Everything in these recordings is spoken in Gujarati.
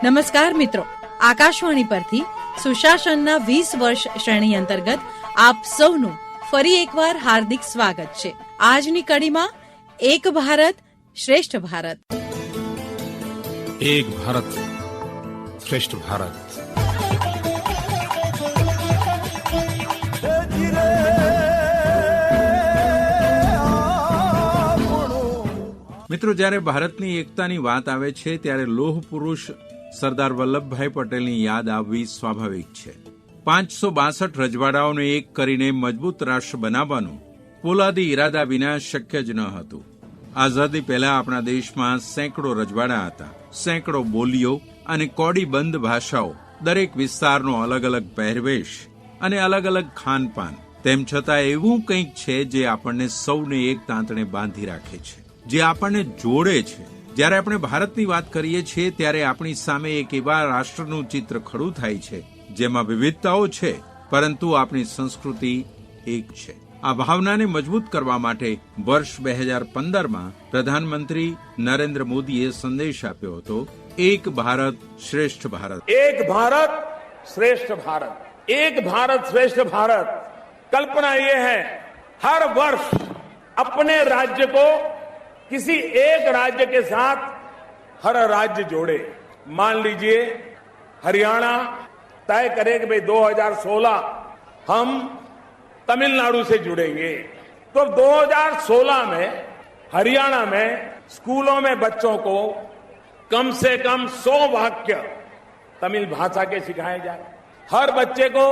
નમસ્કાર મિત્રો, આકાશવાણી પરથી સુશાસનના 20 વર્ષ શ્રેણી અંતર્ગત આપ સૌનું ફરી એકવાર હાર્દિક સ્વાગત છે. આજની કડીમાં એક ભારત શ્રેષ્ઠ ભારત. एक भारत श्रेष्ठ भारत. મિત્રો, જ્યારે ભારતની એકતાની વાત આવે છે ત્યારે લોહ પુરુષ સરદાર વલ્લભભાઈ પટેલની યાદ આવવી સ્વાભાવિક છે. 562 રજવાડાઓને એક કરીને મજબૂત રાષ્ટ્ર બનાવવાનું પોલાદી ઇરાદા વિના શક્ય જ ન હતું. આઝાદી પહેલા આપણા દેશમાં સેંકડો રજવાડા હતા, સેંકડો બોલીઓ અને કોડીબંધ ભાષાઓ, દરેક વિસ્તારનો અલગ અલગ પહેરવેશ અને અલગ અલગ ખાનપાન. તેમ છતાં એવું કંઈક છે જે આપણને સૌને એક તાંતણે બાંધી રાખે છે, જે આપણને જોડે છે. જ્યારે આપણે ભારતની વાત કરીએ છીએ ત્યારે આપણી સામે એક એવા રાષ્ટ્રનું ચિત્ર ખડું થાય છે જેમાં વિવિધતાઓ છે, પરંતુ આપણી સંસ્કૃતિ એક છે. આ ભાવનાને મજબૂત કરવા માટે વર્ષ 2015માં પ્રધાનમંત્રી નરેન્દ્ર મોદીએ સંદેશ આપ્યો હતો, એક ભારત શ્રેષ્ઠ ભારત. एक भारत श्रेष्ठ भारत. एक भारत श्रेष्ठ भारत कल्पना ये है, हर वर्ष अपने राज्य को किसी एक राज्य के साथ हर राज्य जोड़े. मान लीजिए हरियाणा तय करे कि भाई 2016 हम तमिलनाडु से जुड़ेंगे, तो 2016 में हरियाणा में स्कूलों में बच्चों को कम से कम 100 वाक्य तमिल भाषा के सिखाए जाए. हर बच्चे को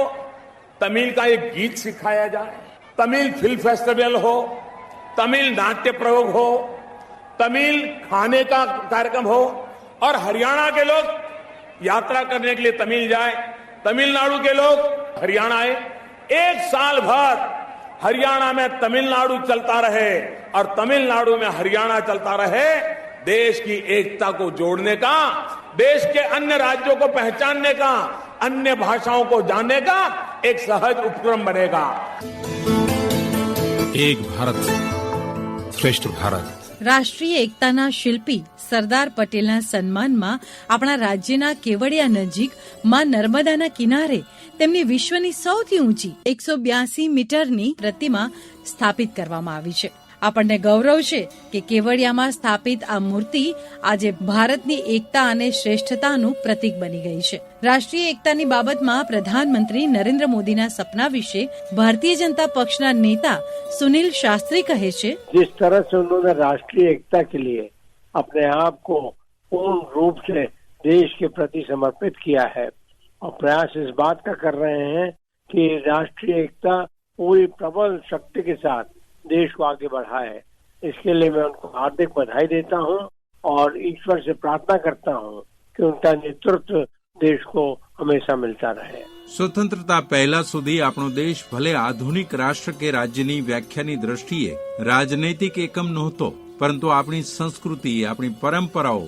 तमिल का एक गीत सिखाया जाए. तमिल फिल्म फेस्टिवल हो, तमिल नाट्य प्रयोग हो, तमिल खाने का कार्यक्रम हो, और हरियाणा के लोग यात्रा करने के लिए तमिल जाए, तमिलनाडु के लोग हरियाणा आए. एक साल भर हरियाणा में तमिलनाडु चलता रहे और तमिलनाडु में हरियाणा चलता रहे. देश की एकता को जोड़ने का, देश के अन्य राज्यों को पहचानने का, अन्य भाषाओं को जानने का एक सहज उपक्रम बनेगा. एक भारत श्रेष्ठ भारत. રાષ્ટ્રીય એકતાના શિલ્પી સરદાર પટેલના સન્માનમાં આપણા રાજ્યના કેવડિયા નજીક માં નર્મદાના કિનારે તેમની વિશ્વની સૌથી ઊંચી 182 મીટરની પ્રતિમા સ્થાપિત કરવામાં આવી છે. આપણને ગૌરવ છે કે કેવડિયામાં સ્થાપિત આ મૂર્તિ આજે ભારતની એકતા અને શ્રેષ્ઠતાનું પ્રતીક બની ગઈ છે. રાષ્ટ્રીય એકતાની બાબતમાં પ્રધાનમંત્રી નરેન્દ્ર મોદીના સપના વિશે ભારતીય जनता पक्षના नेता सुनील शास्त्री कहे छे, जिस तरह से उन्होंने राष्ट्रीय एकता के लिए अपने आप को पूर्ण रूप से देश के प्रति समर्पित किया है और प्रयास इस बात का कर रहे हैं कि राष्ट्रीय एकता पूरी प्रबल शक्ति के साथ देश को आगे बढ़ाए. इसके लिए मैं उनको हार्दिक बधाई देता हूं और ईश्वर से प्रार्थना करता हूं कि उनका नेतृत्व देश को हमेशा मिलता रहे. સ્વતંત્રતા પહેલા સુધી આપણો દેશ ભલે આધુનિક રાષ્ટ્ર કે રાજ્યની વ્યાખ્યાની દ્રષ્ટિએ રાજનૈતિક એકમ નહોતો, પરંતુ આપણી સંસ્કૃતિ, આપણી પરંપરાઓ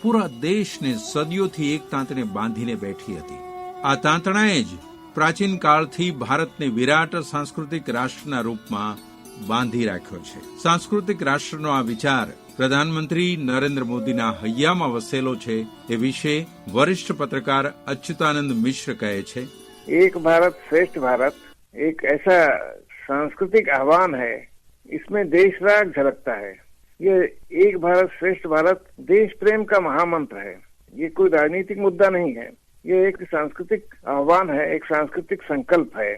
પૂરા દેશને સદીઓથી એક તાંતણે બાંધીને બેઠી હતી. આ તાંતણાએ જ પ્રાચીન કાળથી ભારતને વિરાટ સાંસ્કૃતિક રાષ્ટ્રના રૂપમાં બાંધી રાખ્યો છે. સાંસ્કૃતિક રાષ્ટ્રનો આ વિચાર પ્રધાનમંત્રી નરેન્દ્ર મોદીના હૈયામાં વસેલો છે. એ વિશે વરિષ્ઠ પત્રકાર અચ્યુતાનંદ મિશ્ર કહે છે, एक भारत श्रेष्ठ भारत एक ऐसा सांस्कृतिक आह्वान है, इसमें देशराग झलकता है. ये एक भारत श्रेष्ठ भारत देश प्रेम का महामंत्र है. ये कोई राजनीतिक मुद्दा नहीं है, ये एक सांस्कृतिक आह्वान है, एक सांस्कृतिक संकल्प है.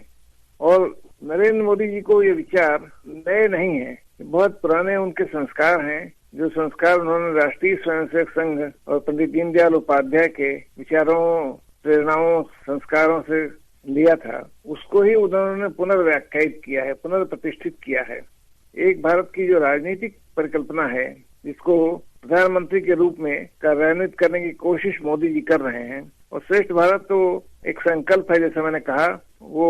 और नरेंद्र मोदी जी को ये विचार नए नहीं है, बहुत पुराने उनके संस्कार हैं. जो संस्कार उन्होंने राष्ट्रीय स्वयंसेवक संघ और पंडित दीनदयाल उपाध्याय के विचारों, प्रेरणाओं, संस्कारों से लिया था, उसको ही उन्होंने पुनर्व्याख्यायित किया है, पुनर्प्रतिष्ठित किया है. एक भारत की जो राजनीतिक परिकल्पना है, जिसको प्रधानमंत्री के रूप में कार्यान्वित करने की कोशिश मोदी जी कर रहे हैं, और श्रेष्ठ भारत तो एक संकल्प है, जैसे मैंने कहा, वो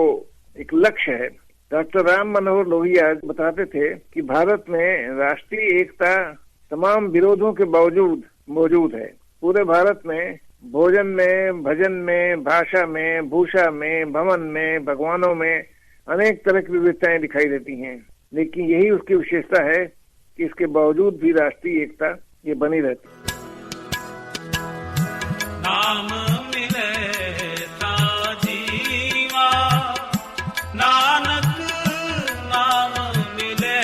एक लक्ष्य है. डॉक्टर राम मनोहर लोहिया बताते थे कि भारत में राष्ट्रीय एकता तमाम विरोधों के बावजूद मौजूद है. पूरे भारत में भोजन में, भजन में, भाषा में, भूषा में, भवन में, भगवानों में अनेक तरह की विविधताएं दिखाई देती हैं, लेकिन यही उसकी विशेषता है कि इसके बावजूद भी राष्ट्रीय एकता ये बनी रहती है। नाम मिले ता जीवा, नानक नाम मिले।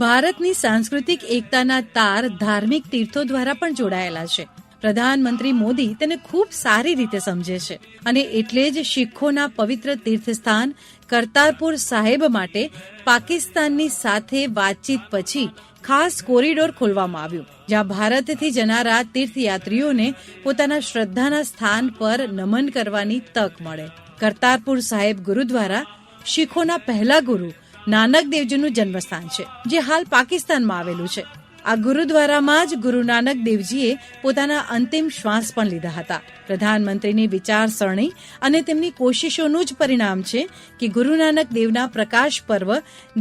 ભારતની સાંસ્કૃતિક એકતાના તાર ધાર્મિક તીર્થો દ્વારા પણ જોડાયેલા છે. પ્રધાનમંત્રી મોદી તેને ખૂબ સારી રીતે સમજે છે અને એટલે જ શીખોના પવિત્ર તીર્થસ્થાન કરતારપુર સાહેબ માટે પાકિસ્તાનની સાથે વાતચીત પછી ખાસ કોરિડોર ખોલવામાં આવ્યું, જ્યાં ભારતથી જનારા તીર્થયાત્રીઓને પોતાના શ્રદ્ધાના સ્થાન પર નમન કરવાની તક મળે. કરતારપુર સાહેબ ગુરુદ્વારા શીખોના પહેલા ગુરુ નાનક દેવજીનું જન્મસ્થાન છે, જે હાલ પાકિસ્તાનમાં આવેલું છે. આ ગુરુદ્વારામાં જ ગુરુ નાનક દેવજીએ પોતાના અંતિમ શ્વાસ પણ લીધા હતા. પ્રધાનમંત્રીની વિચારસરણી અને તેમની કોશિશોનું જ પરિણામ છે કે ગુરુ નાનક દેવના પ્રકાશ પર્વ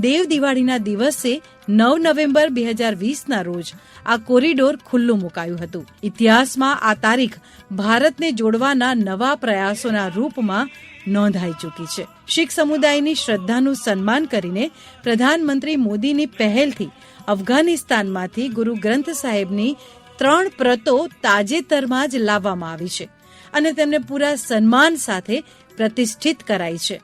દેવ દિવાળીના દિવસે 9 નવેમ્બર 2020ના રોજ આ કોરિડોર ખુલ્લું મુકાયું હતું. ઇતિહાસમાં આ તારીખ ભારતને જોડવાના નવા પ્રયાસોના રૂપમાં નોંધાઈ ચૂકી છે. શીખ સમુદાયની શ્રદ્ધાનું સન્માન કરીને પ્રધાનમંત્રી મોદીની પહેલથી અફઘાનિસ્તાનમાંથી ગુરુ ગ્રંથ સાહેબની 3 પ્રતો તાજેતરમાં જ લાવવામાં આવી છે અને તેમને પૂરા સન્માન સાથે પ્રતિષ્ઠિત કરાઈ છે.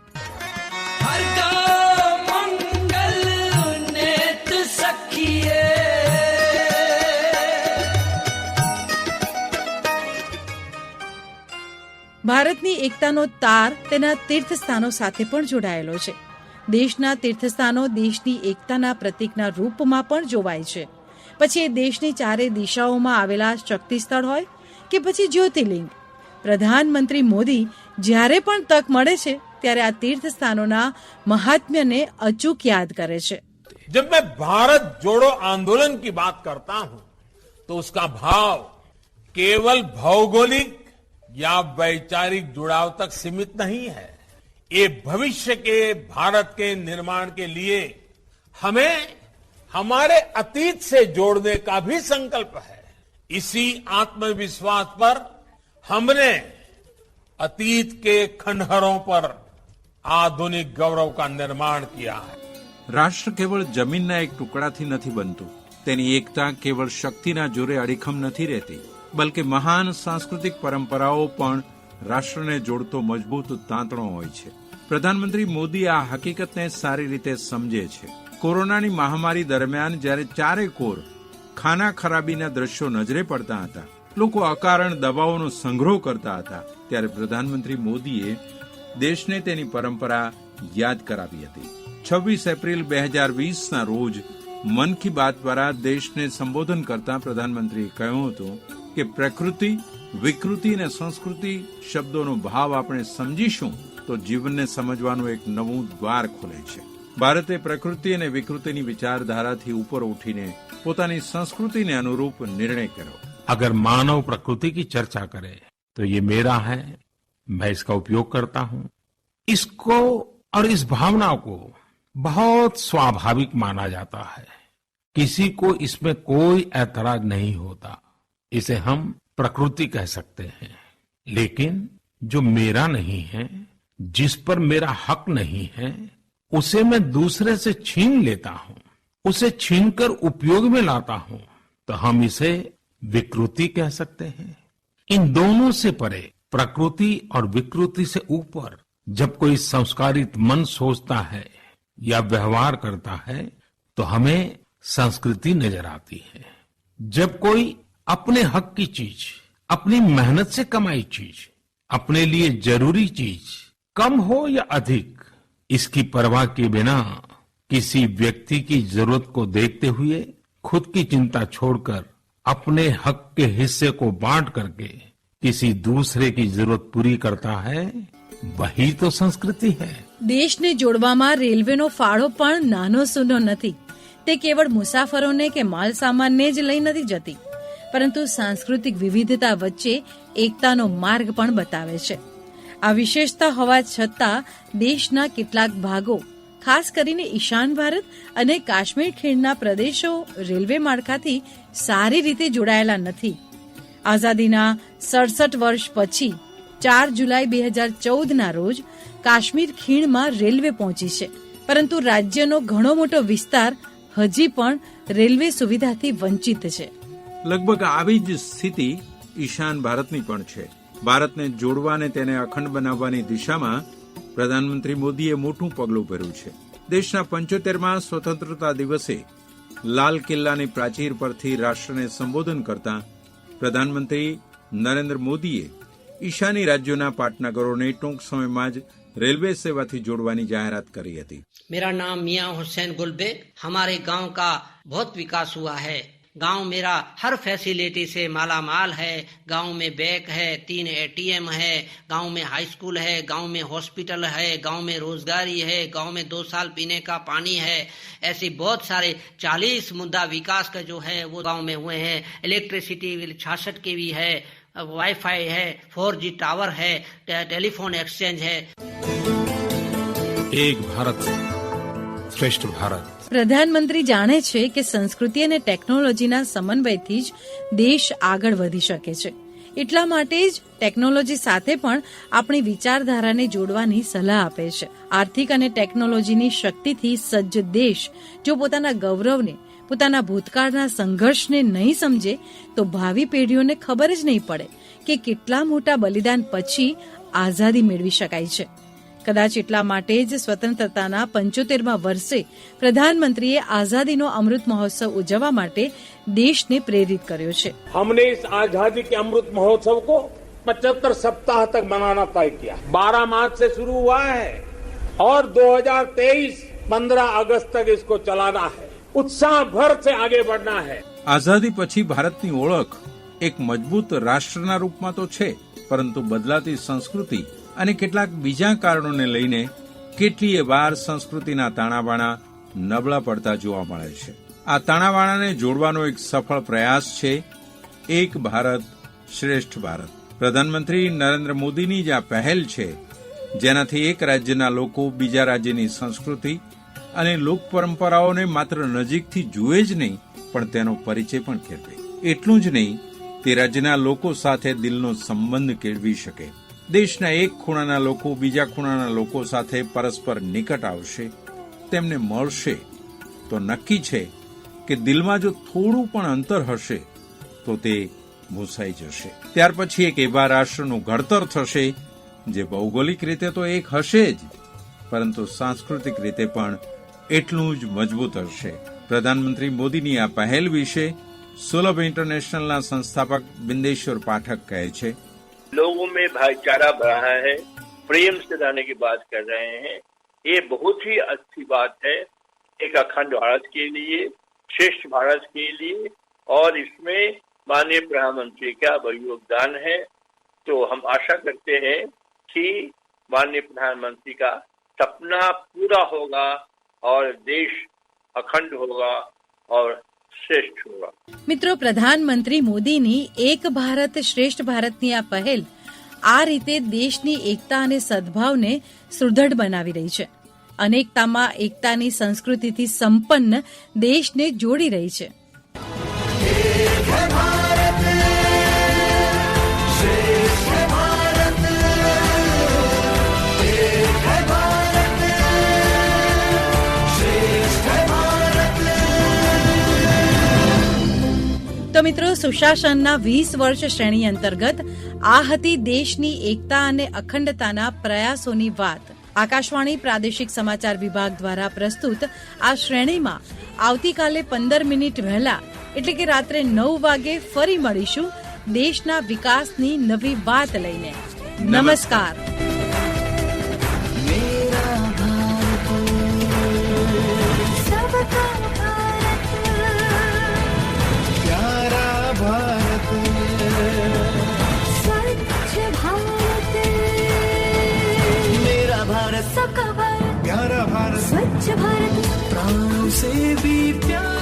ભારતની એકતાનો તાર તેના તીર્થસ્થાનો સાથે પણ જોડાયેલો છે. દેશના તીર્થસ્થાનો દેશની એકતાના પ્રતીકના રૂપમાં પણ જોવાય છે. પછી એ દેશની ચારે દિશાઓમાં આવેલા શક્તિસ્થળ હોય કે પછી જ્યોતિર્લિંગ, પ્રધાનમંત્રી મોદી જ્યારે પણ તક મળે છે ત્યારે આ તીર્થસ્થાનોના મહાત્મ્યને અચૂક યાદ કરે છે. जब मैं भारत जोड़ो आंदोलन की बात करता हूं तो उसका भाव केवल भौगोलिक या वैचारिक जुड़ाव तक सीमित नहीं है. ये भविष्य के भारत के निर्माण के लिए हमें हमारे अतीत से जोड़ने का भी संकल्प है. इसी आत्मविश्वास पर हमने अतीत के खंडहरों पर आधुनिक गौरव का निर्माण किया है. રાષ્ટ્ર કેવળ જમીનના એક ટુકડાથી નથી બનતું. તેની એકતા કેવળ શક્તિના જોરે અડીખમ નથી રહેતી, બલકે મહાન સાંસ્કૃતિક પરંપરાઓ પણ રાષ્ટ્રને જોડતો મજબૂત તાંતણો હોય છે. પ્રધાનમંત્રી મોદી આ હકીકતને સારી રીતે સમજે છે. કોરોનાની મહામારી દરમિયાન જ્યારે ચારેકોર ખાના ખરાબીના દ્રશ્યો નજરે પડતા હતા, લોકો અકારણ દવાઓનો સંગ્રહ કરતા હતા, ત્યારે પ્રધાનમંત્રી મોદીએ દેશને તેની પરંપરા યાદ કરાવી હતી. 26 એપ્રિલ 2020ના રોજ મન કી બાત દ્વારા દેશને સંબોધન કરતા પ્રધાનમંત્રીએ કહ્યું હતું કે પ્રકૃતિ, વિકૃતિ અને સંસ્કૃતિ શબ્દોનો ભાવ આપણે સમજીશું તો જીવનને સમજવાનું એક નવું દ્વાર ખોલે છે. ભારતે પ્રકૃતિ અને વિકૃતિની વિચારધારાથી ઉપર ઉઠીને પોતાની સંસ્કૃતિને અનુરૂપ નિર્ણય કર્યો. अगर मानव प्रकृति की चर्चा करे तो ये मेरा है, मैं इसका उपयोग करता हूं. इसको और इस भावना को बहुत स्वाभाविक माना जाता है. किसी को इसमें कोई ऐतराज नहीं होता. इसे हम प्रकृति कह सकते हैं. लेकिन जो मेरा नहीं है, जिस पर मेरा हक नहीं है, उसे मैं दूसरे से छीन लेता हूं, उसे छीनकर उपयोग में लाता हूं, तो हम इसे विकृति कह सकते हैं. इन दोनों से परे, प्रकृति और विकृति से ऊपर जब कोई संस्कारित मन सोचता है या व्यवहार करता है तो हमें संस्कृति नजर आती है. जब कोई अपने हक की चीज, अपनी मेहनत से कमाई चीज, अपने लिए जरूरी चीज कम हो या अधिक, इसकी परवाह किए बिना किसी व्यक्ति की जरूरत को देखते हुए खुद की चिंता छोड़कर अपने हक के हिस्से को बांट करके किसी दूसरे की जरूरत पूरी करता है, वही तो संस्कृति है. દેશને જોડવામાં રેલવેનો ફાળો પણ નાનો સૂનો નથી. તે કેવળ મુસાફરોને કે માલ સામાનને જ લઈ નથી જતી, પરંતુ સાંસ્કૃતિક વિવિધતા વચ્ચે એકતાનો માર્ગ પણ બતાવે છે. આ વિશેષતા હોવા છતાં દેશના કેટલાક ભાગો, ખાસ કરીને ઈશાન ભારત અને કાશ્મીર ખીણના પ્રદેશો રેલવે માળખાથી સારી રીતે જોડાયેલા નથી. આઝાદીના 67 વર્ષ પછી 4 જુલાઈ 2014ના રોજ કાશ્મીર ખીણમાં રેલવે પહોંચી છે, પરંતુ રાજ્યનો ઘણો મોટો વિસ્તાર હજી પણ રેલવે સુવિધાથી વંચિત છે. લગભગ આવી જ સ્થિતિ ઈશાન ભારતની પણ છે. ભારતને જોડવા અને તેને અખંડ બનાવવાની દિશામાં પ્રધાનમંત્રી મોદીએ મોટું પગલું ભર્યું છે. દેશના 75મા સ્વતંત્રતા દિવસે લાલ કિલ્લાની પ્રાચીર પરથી રાષ્ટ્રને સંબોધન કરતા પ્રધાનમંત્રી નરેન્દ્ર મોદીએ ઈશાની રાજ્યોના પાટનગરોને ટૂંક સમયમાં જ रेलवे सेवाથી જોડવાની જાહેરાત કરી હતી. मेरा नाम मियां हुसैन गुलबे. हमारे गांव का बहुत विकास हुआ है. गांव मेरा हर फैसिलिटी से माला माल है. गांव में बैंक है, 3 ATM है, गांव में हाई स्कूल है, गांव में हॉस्पिटल है, गांव में रोजगारी है, गांव में 2 साल पीने का पानी है. ऐसे बहुत सारे 40 मुद्दा विकास का जो है वो गांव में हुए हैं. इलेक्ट्रिसिटी 66 kV है, वाईफाई है, 4G टावर है, टेलीफोन एक्सचेंज है. एक भारत श्रेष्ठ भारत. પ્રધાનમંત્રી જાણે છે કે સંસ્કૃતિ અને ટેકનોલોજીના સમન્વયથી જ દેશ આગળ વધી શકે છે. એટલા માટે જ ટેકનોલોજી સાથે પણ આપણી વિચારધારાને જોડવાની સલાહ આપે છે. આર્થિક અને ટેકનોલોજીની શક્તિથી સજ્જ દેશ જો પોતાના ગૌરવને, પોતાના ભૂતકાળના સંઘર્ષને નહીં સમજે તો ભાવિ પેઢીઓને ખબર જ નહીં પડે કે કેટલા મોટા બલિદાન પછી આઝાદી મેળવી શકાય છે. કદાચ એટલા માટે જ સ્વતંત્રતાના 75મા વર્ષે પ્રધાનમંત્રીએ આઝાદીનો અમૃત મહોત્સવ ઉજવવા માટે દેશને પ્રેરિત કર્યો છે. हमने इस आजादी के अमृत महोत्सव को 75 सप्ताह तक मनाना तय किया. 12 मार्च से शुरू हुआ है और 2023 15 अगस्त तक इसको चलाना है. उत्साह भर से आगे बढ़ना है. આઝાદી પછી ભારતની ઓળખ એક મજબૂત રાષ્ટ્રના રૂપમાં તો છે, પરંતુ બદલાતી સંસ્કૃતિ અને કેટલાક બીજા કારણોને લઈને કેટલીય વાર સંસ્કૃતિના તાણાવાણા નબળા પડતા જોવા મળે છે. આ તાણાવાણાને જોડવાનો એક સફળ પ્રયાસ છે એક ભારત શ્રેષ્ઠ ભારત. પ્રધાનમંત્રી નરેન્દ્ર મોદીની જ આ પહેલ છે, જેનાથી એક રાજ્યના લોકો બીજા રાજ્યની સંસ્કૃતિ અને લોક પરંપરાઓને માત્ર નજીકથી જુએ જ નહીં, પણ તેનો પરિચય પણ કેળવે. એટલું જ નહીં, તે રાજ્યના લોકો સાથે દિલનો સંબંધ કેળવી શકે. દેશના એક ખૂણાના લોકો બીજા ખૂણાના લોકો સાથે પરસ્પર નિકટ આવશે, તેમને મળશે, તો નક્કી છે કે દિલમાં જો થોડું પણ અંતર હશે તો તે ભૂંસાઈ જશે. ત્યાર પછી એક એવા રાષ્ટ્રનું ઘડતર થશે જે ભૌગોલિક રીતે તો એક હશે જ, પરંતુ સાંસ્કૃતિક રીતે પણ એટલું જ મજબૂત હશે. પ્રધાનમંત્રી મોદીની આ પહેલ વિશે સુલભ ઇન્ટરનેશનલના સંસ્થાપક બિંદેશ્વર પાઠક કહે છે, लोगों में भाईचारा बढ़ा है, प्रेम से रहने की बात कर रहे हैं. ये बहुत ही अच्छी बात है एक अखंड भारत के लिए, श्रेष्ठ भारत के लिए, और इसमें माननीय प्रधानमंत्री का बड़ी योगदान है. तो हम आशा करते हैं कि माननीय प्रधानमंत्री का सपना पूरा होगा और देश अखंड होगा और શ્રેષ્ઠ હોગા. મિત્રો, પ્રધાનમંત્રી મોદીની એક ભારત શ્રેષ્ઠ ભારતની આ પહેલ આ રીતે દેશની એકતા અને સદભાવને સુદૃઢ બનાવી રહી છે. અનેકતામાં એકતાની સંસ્કૃતિથી સંપન્ન દેશને જોડી રહી છે. તો મિત્રો, સુશાસનના 20 વર્ષ શ્રેણી અંતર્ગત આ હતી દેશની એકતા અને અખંડતાના પ્રયાસોની વાત. આકાશવાણી પ્રાદેશિક સમાચાર વિભાગ દ્વારા પ્રસ્તુત આ શ્રેણીમાં આવતીકાલે 15 મિનિટ વહેલા એટલે કે રાત્રે 9 વાગે ફરી મળીશું દેશના વિકાસની નવી વાત લઈને. નમસ્કાર. सबका भारत, प्यारा भारत, स्वच्छ भारत, प्राणों से भी प्यारा.